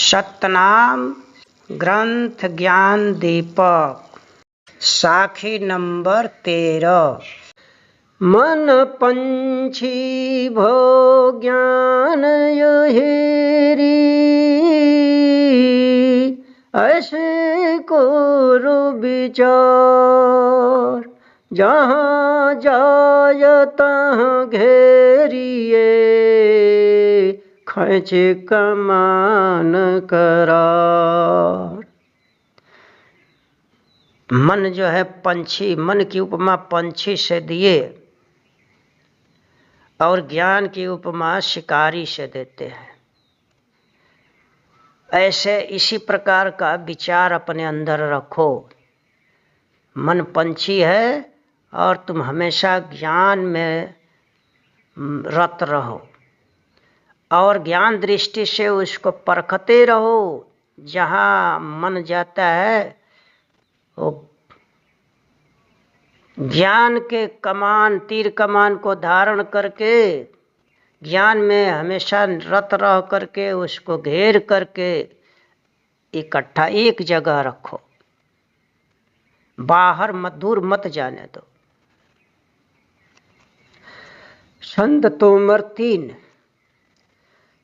सतनाम ग्रंथ ज्ञान दीपक साखी नंबर 13। मन पंछी भो ज्ञान यहेरी, ऐसे करो विचार, जहाँ जाय तहाँ घेरिए, खैच कमान करार। मन जो है पंछी, मन की उपमा पंछी से दिए और ज्ञान की उपमा शिकारी से देते हैं। ऐसे इसी प्रकार का विचार अपने अंदर रखो। मन पंछी है और तुम हमेशा ज्ञान में रत रहो और ज्ञान दृष्टि से उसको परखते रहो। जहाँ मन जाता है वो ज्ञान के कमान, तीर कमान को धारण करके ज्ञान में हमेशा रत रह करके उसको घेर करके इकट्ठा एक जगह रखो, बाहर मत, दूर मत जाने दो। छंद तोमर 3।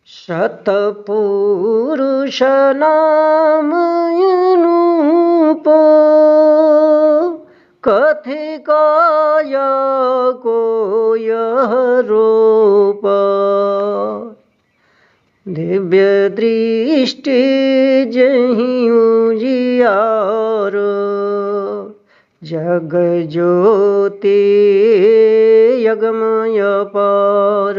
सतपुरुष नाम अनूपो, कथि काया को यह रूप, दिव्य दृष्टि जहीं उजियार, जग ज्योति यगमय पार।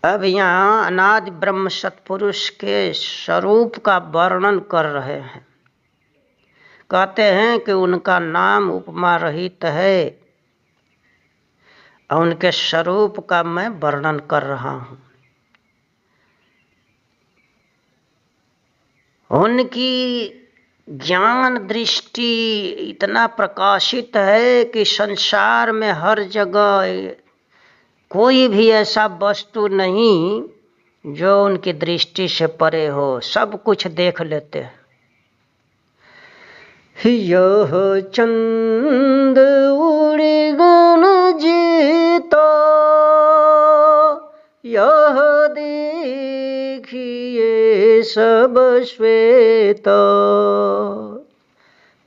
अब यहाँ अनादि ब्रह्म सत्पुरुष के स्वरूप का वर्णन कर रहे हैं। कहते हैं कि उनका नाम उपमा रहित है और उनके स्वरूप का मैं वर्णन कर रहा हूँ। उनकी ज्ञान दृष्टि इतना प्रकाशित है कि संसार में हर जगह कोई भी ऐसा वस्तु नहीं जो उनकी दृष्टि से परे हो, सब कुछ देख लेते हैं। यह चंद उड़ी गण जीता, यह देखिए सब श्वेत,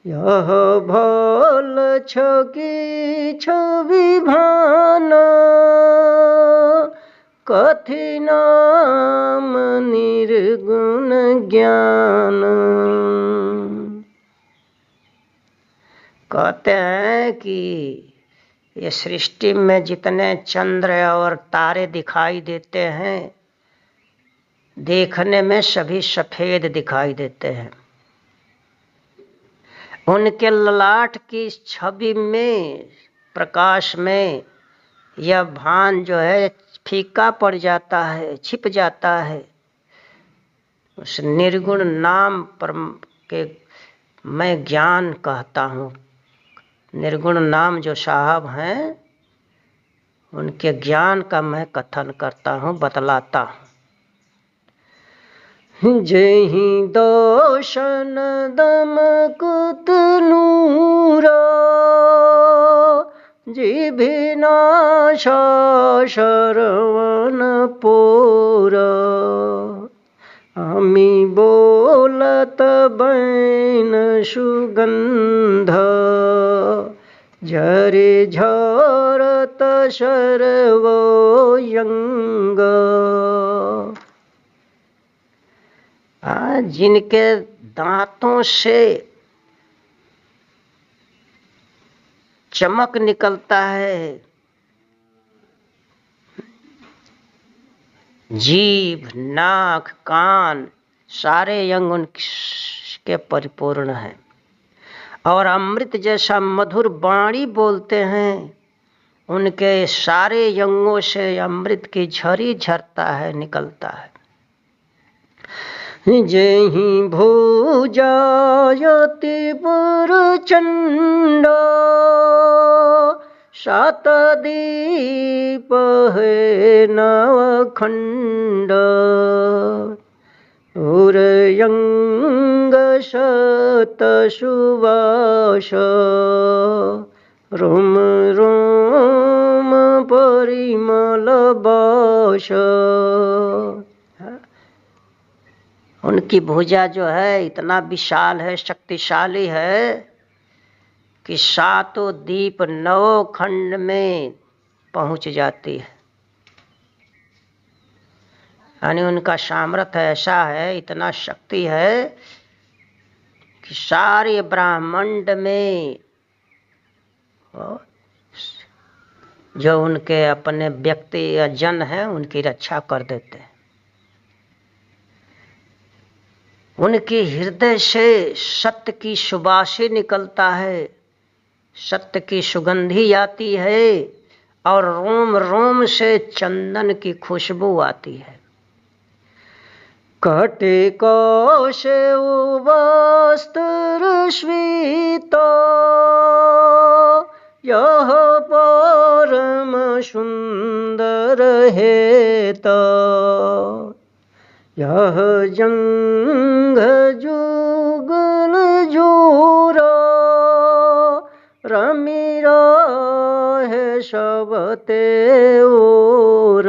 यह भल छकी छवि भान, कथि नाम निर्गुण ज्ञान। कहते हैं कि ये सृष्टि में जितने चंद्र और तारे दिखाई देते हैं, देखने में सभी सफेद दिखाई देते हैं। उनके ललाट की छवि में, प्रकाश में यह भान जो है फीका पड़ जाता है, छिप जाता है। उस निर्गुण नाम पर के मैं ज्ञान कहता हूँ। निर्गुण नाम जो साहब हैं उनके ज्ञान का मैं कथन करता हूँ, बतलाता हूँ। जेहि दोषन दम कुत नूरा, जिभिनाशा शरवण पोरा, अमी बोलत बैन सुगंध, झरे झरत सर्वोयंग। जिनके दांतों से चमक निकलता है, जीभ, नाक, कान, सारे अंग उनके परिपूर्ण हैं और अमृत जैसा मधुर वाणी बोलते हैं। उनके सारे अंगों से अमृत की झरी झरता है, निकलता है। जेहि भुजायति प्रचंड, शतदीप है नवखंड, सुवास रोम रोम परिमल बस। उनकी भुजा जो है इतना विशाल है, शक्तिशाली है कि सातों दीप नौ खंड में पहुंच जाती है। यानी उनका सामर्थ्य ऐसा है, इतना शक्ति है कि सारे ब्रह्मांड में जो उनके अपने व्यक्ति या जन हैं उनकी रक्षा कर देते हैं। उनके हृदय से सत्य की सुबासी निकलता है, सत्य की सुगंधी आती है और रोम रोम से चंदन की खुशबू आती है। कटे कौशे वस्त्र स्वीत यह परम सुंदर हेत यह जंग जुगल जोर रमी रहे सबते ओर।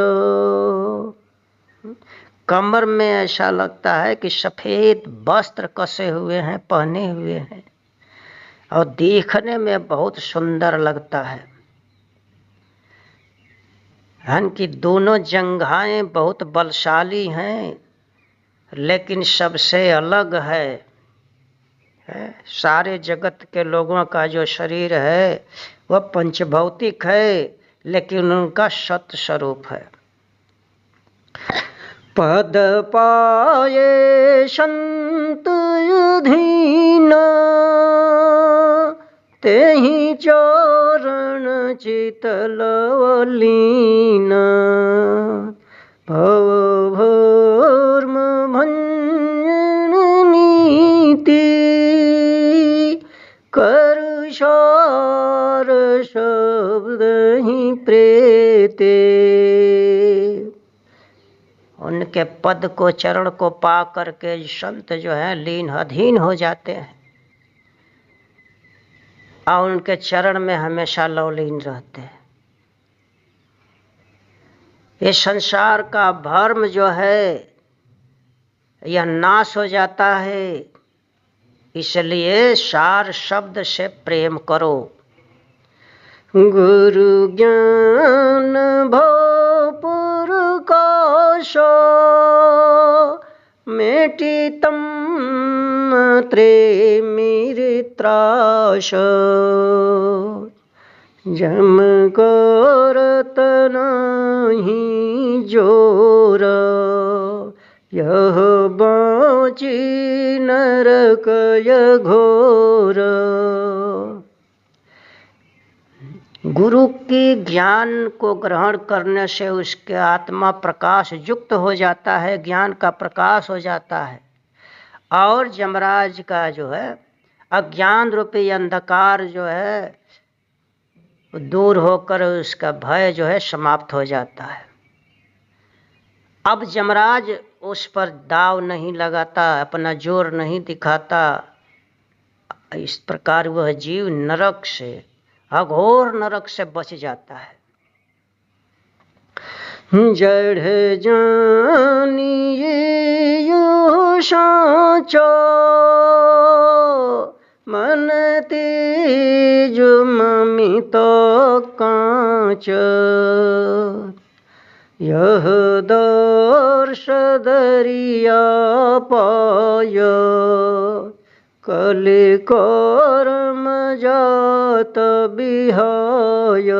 कमर में ऐसा लगता है कि सफेद वस्त्र कसे हुए हैं, पहने हुए हैं और देखने में बहुत सुंदर लगता है। कि दोनों जंघाएं बहुत बलशाली हैं, लेकिन सबसे अलग है। सारे जगत के लोगों का जो शरीर है वह पंचभौतिक है, लेकिन उनका सत्य स्वरूप है। पद पाए संत अधीन तेहि चरण चितलवलीन भव भर्म भंजन नीति करुषार शब्द ही प्रेते। उनके पद को, चरण को पा करके संत जो है लीन अधीन हो जाते हैं और उनके चरण में हमेशा लवलीन रहते हैं। ये संसार का भर्म जो है यह नाश हो जाता है, इसलिए सार शब्द से प्रेम करो। गुरु ज्ञान भवपुर काश मेटितम त्रेमिरित्राश जम करत नहीं जोर यह बाँची नरकय घोर। गुरु के ज्ञान को ग्रहण करने से उसके आत्मा प्रकाश युक्त हो जाता है, ज्ञान का प्रकाश हो जाता है और यमराज का जो है अज्ञान रूपी अंधकार जो है दूर होकर उसका भय जो है समाप्त हो जाता है। अब यमराज उस पर दाव नहीं लगाता, अपना जोर नहीं दिखाता। इस प्रकार वह जीव नरक से, अघोर नरक से बच जाता है। जड़ जानिए यो साचो मन तेज ममित कांच यह दर्श दरिया पाय कले कर्म जात बिहाय।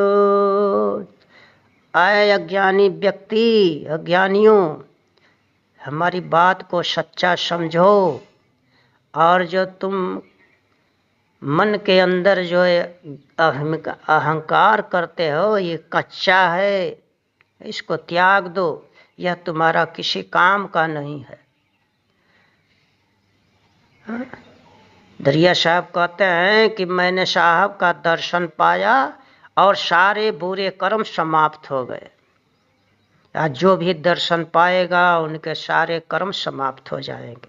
आए अज्ञानी व्यक्ति, अज्ञानियों, हमारी बात को सच्चा समझो और जो तुम मन के अंदर जो अहंकार करते हो ये कच्चा है, इसको त्याग दो, यह तुम्हारा किसी काम का नहीं है। दरिया साहब कहते हैं कि मैंने साहब का दर्शन पाया और सारे बुरे कर्म समाप्त हो गए। आज जो भी दर्शन पाएगा उनके सारे कर्म समाप्त हो जाएंगे।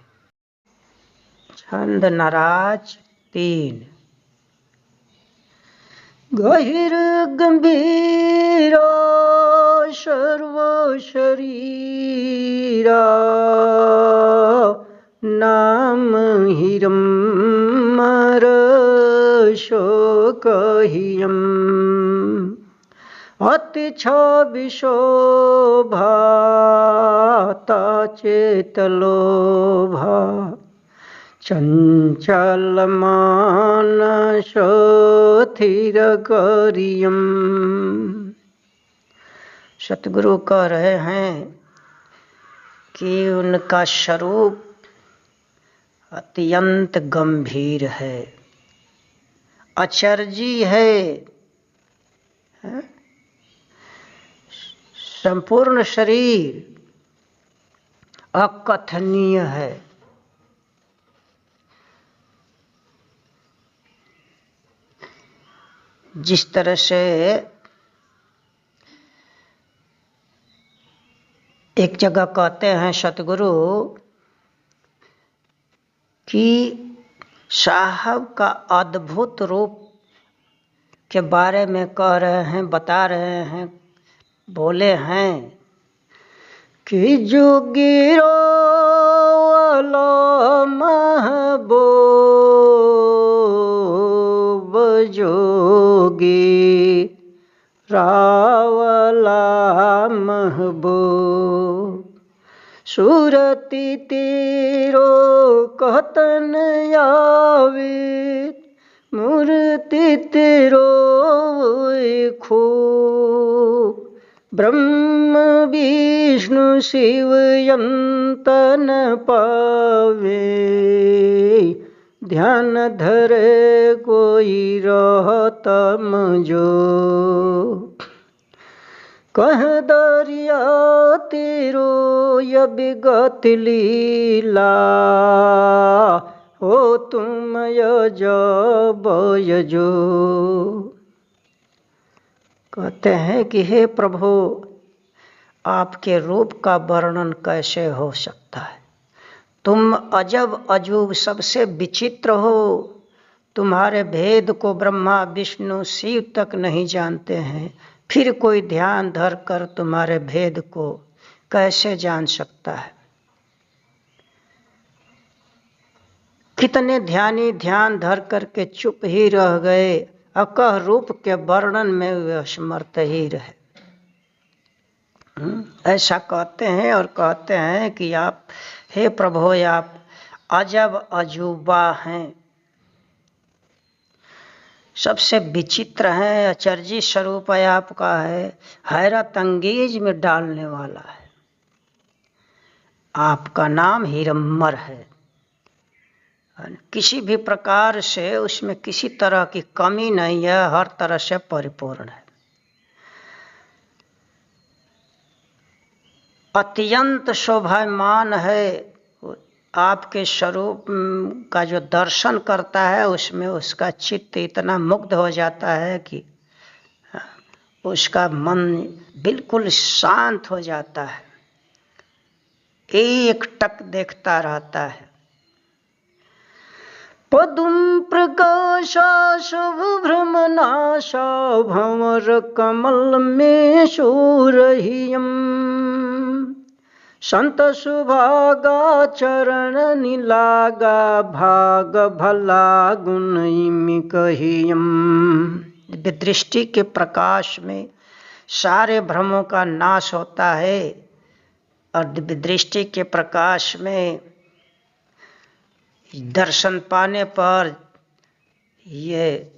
छंद नाराज 3। गहिर गंभीर सर्व शरीरा नाम हिरम्मर शोकहियम् अति छवि शोभाता चेतलोभा चंचल मानसो स्थिर करियम। सतगुरु कह रहे हैं कि उनका स्वरूप अत्यंत गंभीर है, अचरजी है, संपूर्ण शरीर अकथनीय है। जिस तरह से एक जगह कहते हैं सतगुरु कि साहब का अद्भुत रूप के बारे में कह रहे हैं, बता रहे हैं, बोले हैं कि जोगिरो महबूब जोगी रावला महबूब सूरती तेरो कहतन आवित मूर्ति तेरो खूब ब्रह्म विष्णु शिव यंतन पावे ध्यान धरे कोई रहतम जो कह दरिया तेरो ये विगत लीला हो तुम यजब यजो। कहते हैं कि हे प्रभु आपके रूप का वर्णन कैसे हो सकता है, तुम अजब अजूब सबसे विचित्र हो, तुम्हारे भेद को ब्रह्मा विष्णु शिव तक नहीं जानते हैं, फिर कोई ध्यान धर कर तुम्हारे भेद को कैसे जान सकता है। कितने ध्यानी ध्यान धर करके चुप ही रह गए, अकह रूप के वर्णन में वे असमर्थ ही रहे। ऐसा कहते हैं और कहते हैं कि आप हे प्रभु आप अजब अजूबा हैं, सबसे विचित्र है, अचरजी स्वरूप है आपका है, हैरत अंगेज में डालने वाला है। आपका नाम हिरम्मर है, किसी भी प्रकार से उसमें किसी तरह की कमी नहीं है, हर तरह से परिपूर्ण है। अत्यंत शोभायमान है, आपके स्वरूप का जो दर्शन करता है उसमें उसका चित्त इतना मुग्ध हो जाता है कि उसका मन बिल्कुल शांत हो जाता है, एक टक देखता रहता है। पदुम प्रकाशा शुभ भ्रम नाशा भंवर कमल में शूरहियम संत सुभागा चरण नीलागा भाग भला गुण इमि कहियम। दृष्टि के प्रकाश में सारे भ्रमों का नाश होता है और दिव्य दृष्टि के प्रकाश में दर्शन पाने पर ये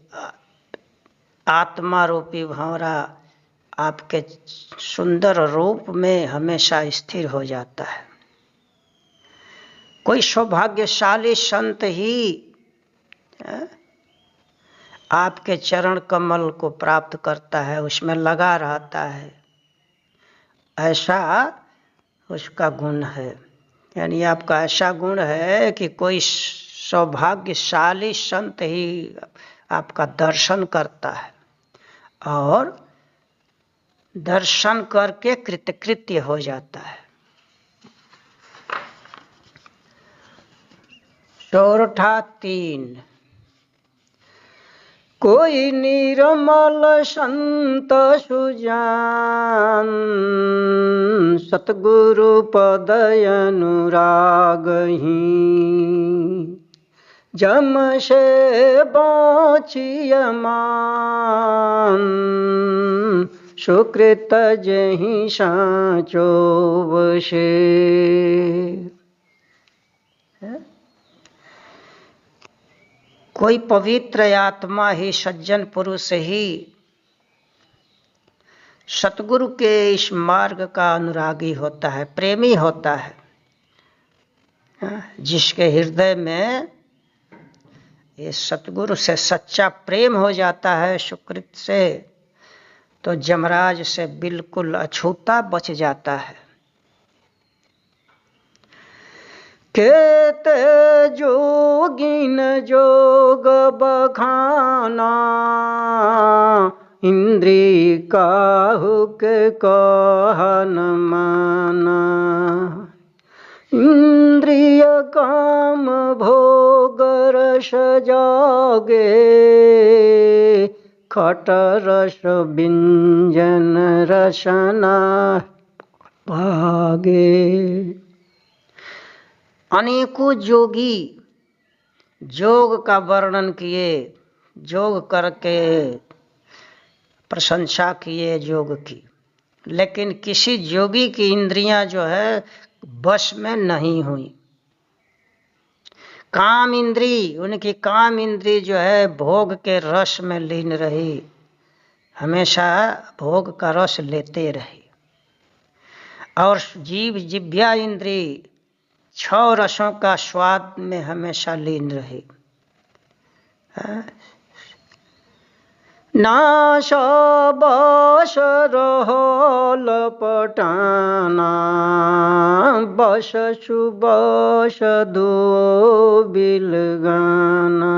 आत्मा रूपी भंवरा आपके सुंदर रूप में हमेशा स्थिर हो जाता है। कोई सौभाग्यशाली संत ही आपके चरण कमल को प्राप्त करता है, उसमें लगा रहता है, ऐसा उसका गुण है। यानी आपका ऐसा गुण है कि कोई सौभाग्यशाली संत ही आपका दर्शन करता है और दर्शन करके कृतकृत्य हो जाता है। सोरठा 3। कोई निर्मल संत सुजान, सतगुरु पदय अनुरागहि, जम से बाँचिय मान, सुकृत जहि साँचो बसे। कोई पवित्र आत्मा ही, सज्जन पुरुष ही सतगुरु के इस मार्ग का अनुरागी होता है, प्रेमी होता है। जिसके हृदय में ये सतगुरु से सच्चा प्रेम हो जाता है, सुकृत से, तो जमराज से बिल्कुल अछूता बच जाता है। केते जोगिन जोग बखाना, इंद्रिय काहुक कहन माना। इंद्रिय काम भोग रस जागे, खट रस व्यंजन रसना भागे। अनेकों जोगी योग का वर्णन किए, योग करके प्रशंसा किए योग की, लेकिन किसी योगी की इंद्रियां जो है बस में नहीं हुई। काम इंद्री, उनकी काम इंद्री जो है भोग के रस में लीन रही, हमेशा भोग का रस लेते रही। और जीव जिह्वा इंद्री 6 रसों का स्वाद में हमेशा लीन रही। नाश बस रहल पटाना, बस सुबस दो बिलगाना।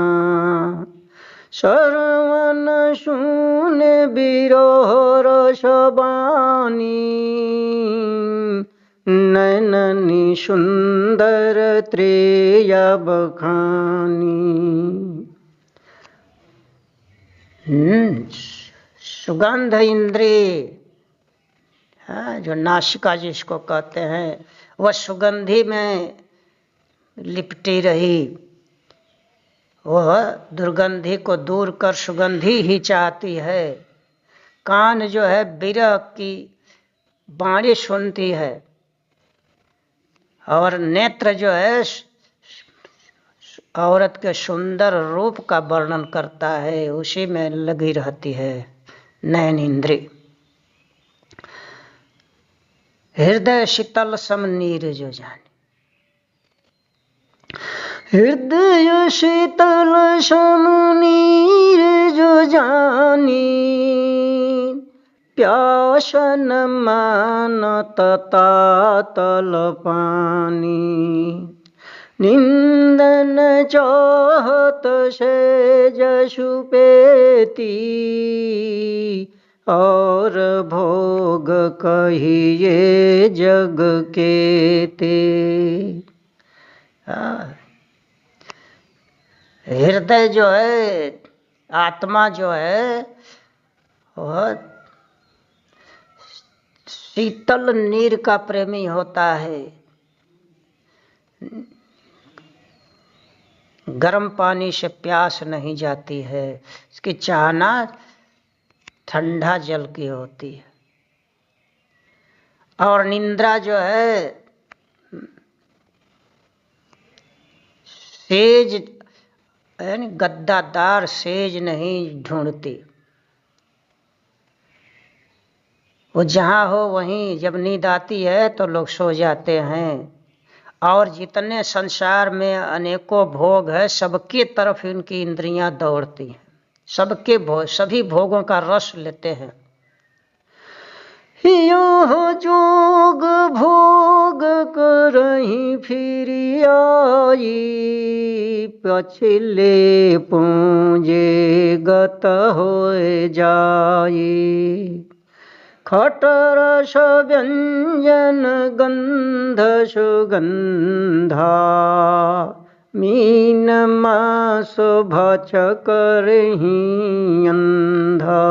श्रवण सुन बिरह रस बानी, नैननी सुंदर त्रेय बखानी। सुगंध इंद्रिय, जो नासिका जिसको कहते हैं, वह सुगंधी में लिपटी रही। वह दुर्गंधी को दूर कर सुगंधी ही चाहती है। कान जो है विरह की बाणी सुनती है, और नेत्र जो है औरत के सुंदर रूप का वर्णन करता है, उसी में लगी रहती है नैन इंद्री। हृदय शीतल सम नीर जो जाने, हृदय शीतल सम नीर जो जानी, प्यास न मानत तातल पानी। निंदन चाहत से जसु पेती, और भोग कहिए जग के ते। हृदय जो है, आत्मा जो है, वह शीतल नीर का प्रेमी होता है। गर्म पानी से प्यास नहीं जाती है, इसकी चाहना ठंडा जल की होती है। और निंद्रा जो है सेज, यानी गद्दादार सेज नहीं ढूंढती। वो जहाँ हो वहीं जब नींद आती है तो लोग सो जाते हैं। और जितने संसार में अनेकों भोग है, सबके तरफ इनकी इंद्रियां दौड़ती हैं, सबके भोग, सभी भोगों का रस लेते हैं। यो जोग भोग करही फिर आई, पछले पूंजे गत होए जाई। खट रस व्यंजन गंध सुगंधा, मीन मास भच करही अंधा।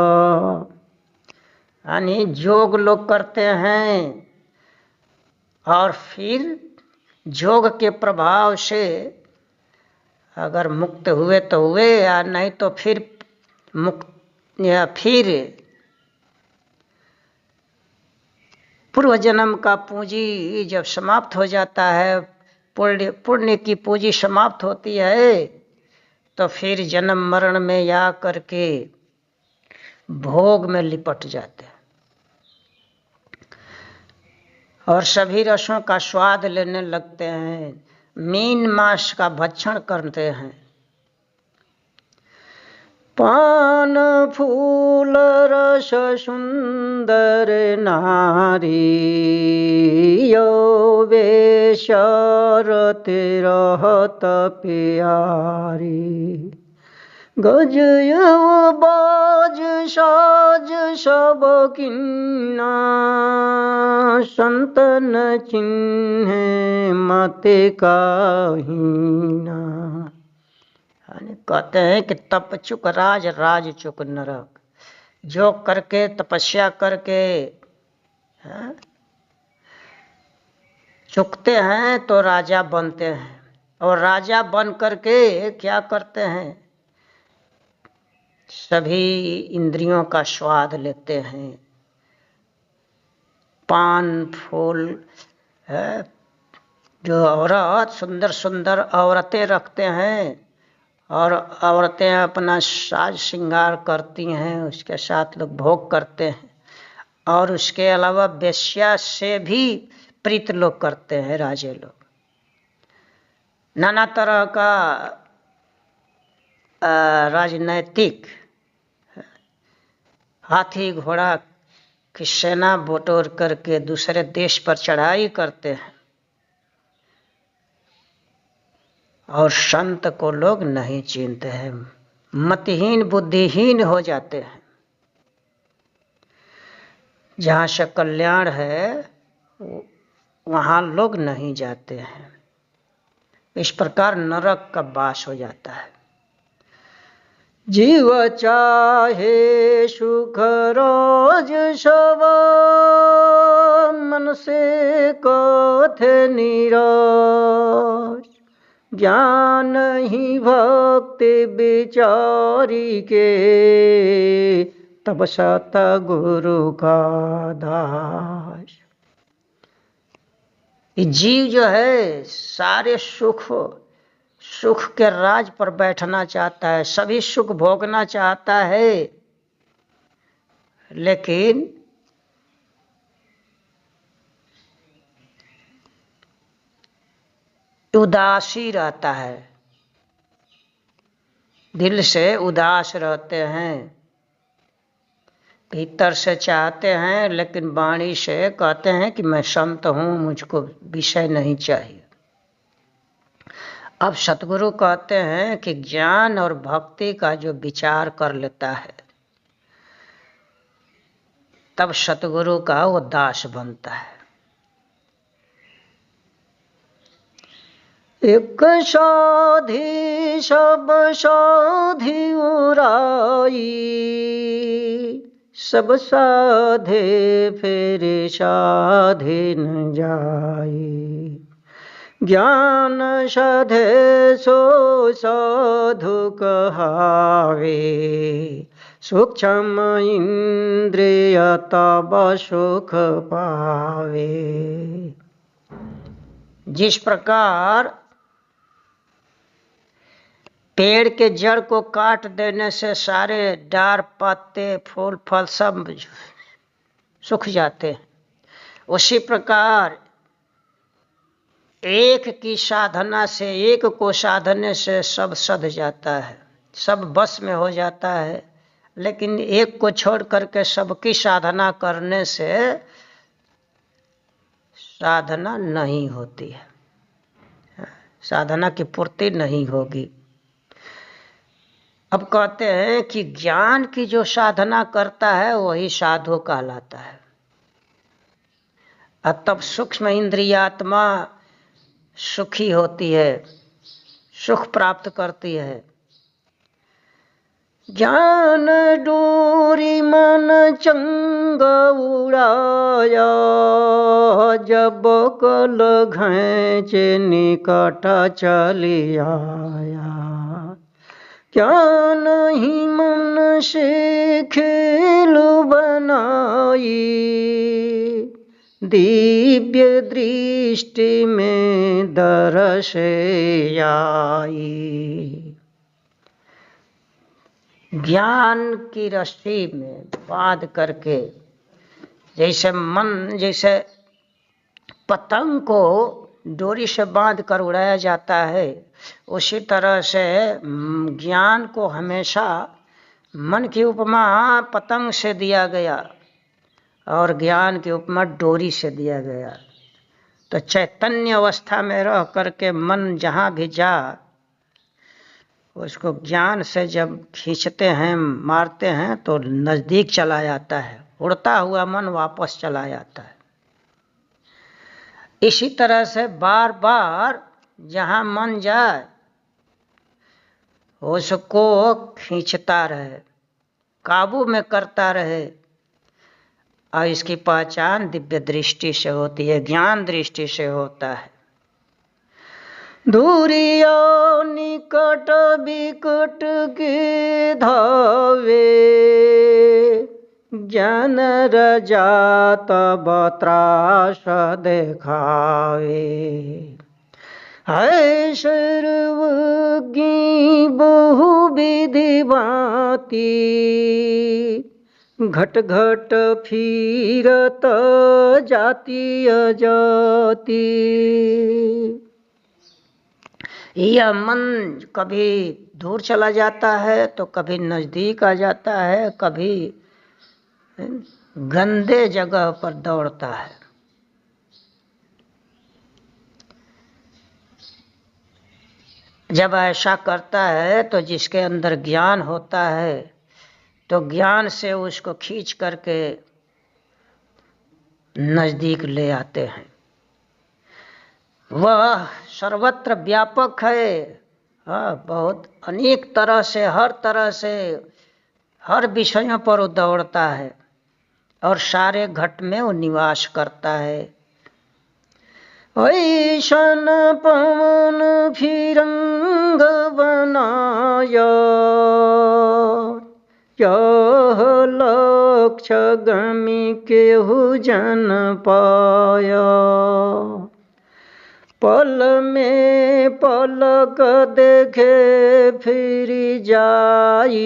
यानी जोग लोग करते हैं और फिर जोग के प्रभाव से अगर मुक्त हुए तो हुए, या नहीं तो फिर मुक्त या फिर पूर्व जन्म का पूंजी जब समाप्त हो जाता है, पुण्य की पूंजी समाप्त होती है, तो फिर जन्म मरण में या करके भोग में लिपट जाते हैं और सभी रसों का स्वाद लेने लगते हैं, मीन मांस का भक्षण करते हैं। पान फूल रस सुंदर नारी, यो वेश रति रहत प्यारी। गज बाज साज सब किन्ना, संतन चिन्ह मते काहीना। कहते हैं कि तप चुक राज, राज चुक नरक। जो करके तपस्या करके चुकते हैं तो राजा बनते हैं, और राजा बन करके क्या करते हैं, सभी इंद्रियों का स्वाद लेते हैं। पान फूल जो औरत सुंदर सुंदर औरतें रखते हैं और औरतें अपना साज श्रृंगार करती हैं, उसके साथ लोग भोग करते हैं। और उसके अलावा वेश्या से भी प्रीत लोग करते हैं, राजे लोग। नाना तरह का राजनैतिक हाथी घोड़ा की सेना बटोर करके दूसरे देश पर चढ़ाई करते हैं, और संत को लोग नहीं चिन्हते हैं, मतिहीन बुद्धिहीन हो जाते हैं। जहाँ से कल्याण है वहाँ लोग नहीं जाते हैं। इस प्रकार नरक का वास हो जाता है। जीव चाहे सुख रोज सब, मन से कथे नीरज। ज्ञान ही भक्ति विचारी के, तब सत गुरु का दास। जीव जो है सारे सुख के राज पर बैठना चाहता है, सभी सुख भोगना चाहता है, लेकिन उदासी रहता है, दिल से उदास रहते हैं। भीतर से चाहते हैं लेकिन वाणी से कहते हैं कि मैं संत हूँ, मुझको विषय नहीं चाहिए। अब सतगुरु कहते हैं कि ज्ञान और भक्ति का जो विचार कर लेता है, तब सतगुरु का वो दास बनता है। एक साधी सब साधी उराई, सब साधे फिर साधे न जाई। ज्ञान साधे सो साधु कहावे, सूक्ष्म इंद्रिय तब सुख पावे। जिस प्रकार पेड़ के जड़ को काट देने से सारे डार पत्ते फूल फल सब सूख जाते हैं, उसी प्रकार एक की साधना से, एक को साधने से सब सध जाता है, सब बस में हो जाता है। लेकिन एक को छोड़ करके सबकी साधना करने से साधना नहीं होती है, साधना की पूर्ति नहीं होगी। अब कहते हैं कि ज्ञान की जो साधना करता है वही साधु कहलाता है। तब सूक्ष्म इंद्रियात्मा सुखी होती है, सुख प्राप्त करती है। ज्ञान डोरी मन चंग उड़ाया, जब कल घैंचे निकट चली आया। क्या नहीं मन से खेल बनाई, दिव्य दृष्टि में दर्श आई। ज्ञान की रस्सी में बांध करके, जैसे मन, जैसे पतंग को डोरी से बांध कर उड़ाया जाता है, उसी तरह से ज्ञान को हमेशा, मन की उपमा पतंग से दिया गया और ज्ञान की उपमा डोरी से दिया गया। तो चैतन्य अवस्था में रह करके मन जहाँ भी जा, उसको ज्ञान से जब खींचते हैं, मारते हैं, तो नज़दीक चला जाता है, उड़ता हुआ मन वापस चला जाता है। इसी तरह से बार बार जहाँ मन जाए उसको खींचता रहे, काबू में करता रहे। और इसकी पहचान दिव्य दृष्टि से होती है, ज्ञान दृष्टि से होता है। दूरिया निकट बिकट के धावे, ज्ञान रजात त्रास देखावे। है सर्वज्ञ बहुविधि भांति, घट घट फिरत जाति अजाति। यह मन कभी दूर चला जाता है तो कभी नज़दीक आ जाता है, कभी गंदे जगह पर दौड़ता है। जब ऐसा करता है तो जिसके अंदर ज्ञान होता है, तो ज्ञान से उसको खींच करके नज़दीक ले आते हैं। वह सर्वत्र व्यापक है, बहुत अनेक तरह से, हर तरह से, हर विषयों पर वो दौड़ता है और सारे घट में वो निवास करता है। ऐसन पवन फिरंग बनाया, यह लक्ष्य गमी केहू जन पाया। पल में पलक देखे फिर जाई,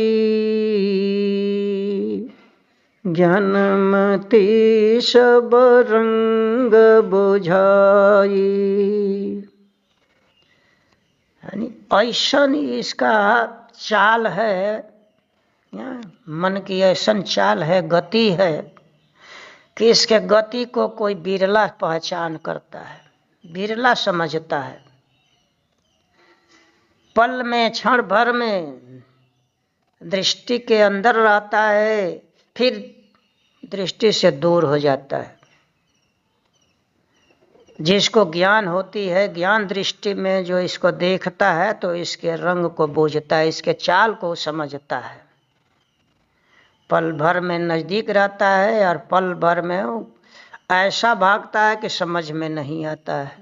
ज्ञानमती सब रंग बुझाई। यानी ऐसा इसका चाल है, मन की ऐसा चाल है, गति है कि इसके गति को कोई बिरला पहचान करता है, बिरला समझता है। पल में, क्षण भर में दृष्टि के अंदर रहता है, फिर दृष्टि से दूर हो जाता है। जिसको ज्ञान होती है, ज्ञान दृष्टि में जो इसको देखता है, तो इसके रंग को बूझता है, इसके चाल को समझता है। पल भर में नज़दीक रहता है और पल भर में ऐसा भागता है कि समझ में नहीं आता है।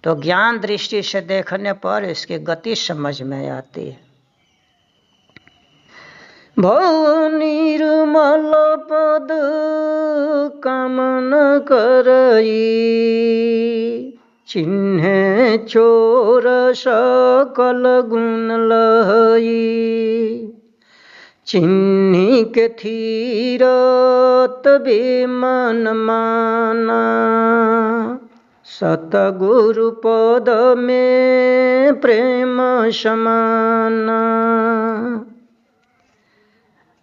तो ज्ञान दृष्टि से देखने पर इसकी गति समझ में आती है। भव निर्मल पद कामन करई, चिन्हे चोर सकल गुण लहई। चिन्ही के थीरत बेमन माना, सतगुरु पद में प्रेम समाना।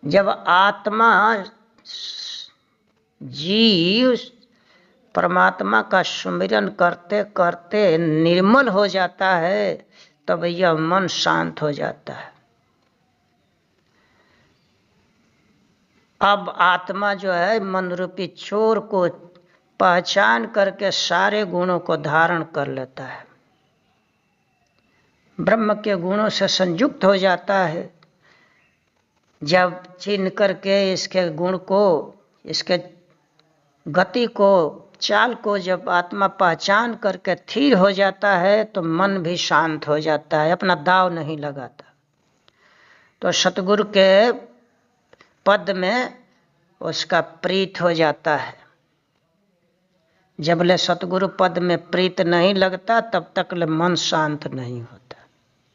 जब आत्मा, जीव परमात्मा का सुमिरन करते करते निर्मल हो जाता है, तब यह मन शांत हो जाता है। अब आत्मा जो है मन रूपी चोर को पहचान करके सारे गुणों को धारण कर लेता है। ब्रह्म के गुणों से संयुक्त हो जाता है। जब चिन्ह करके इसके गुण को, इसके गति को, चाल को जब आत्मा पहचान करके स्थिर हो जाता है तो मन भी शांत हो जाता है, अपना दाव नहीं लगाता। तो सतगुरु के पद में उसका प्रीत हो जाता है। जब ले सतगुरु पद में प्रीत नहीं लगता तब तक ले मन शांत नहीं होता।